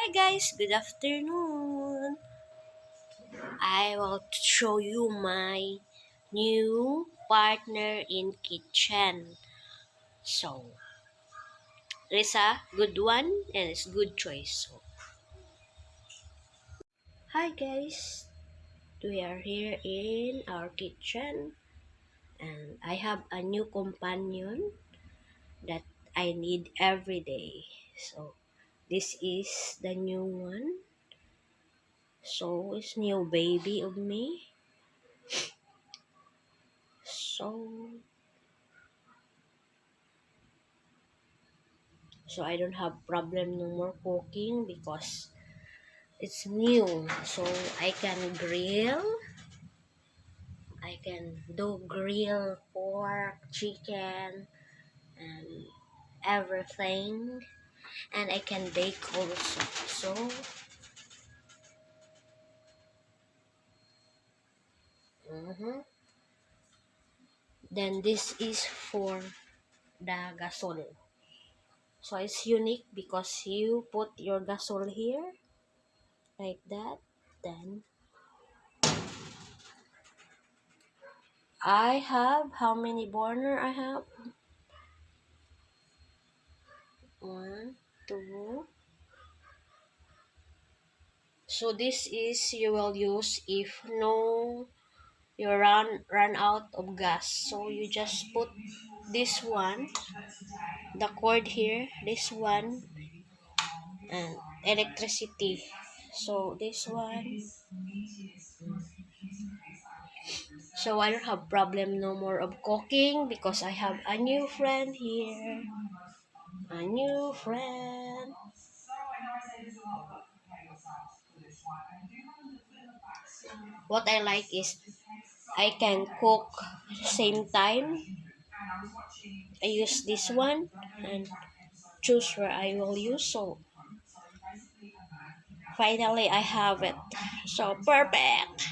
Hi guys, good afternoon. I will show you my new partner in kitchen. So, it's a good one and it's good choice. So, hi guys, we are here in our kitchen and I have a new companion that I need every day. So, this is the new one. So, it's new baby of me. So, I don't have problem no more cooking because it's new. So I can do grill pork, chicken, and everything, and I can bake also. So then this is for the gasol. So it's unique because you put your gasol here like that. Then I have how many burner I have? One, two. So this is you will use if no you run out of gas. So you just put this one, the cord here, this one, and electricity. So this one. So I don't have problem no more of cooking because I have a new friend here. A new friend. What I like is I can cook same time. I use this one and choose where I will use. So finally I have it. So perfect.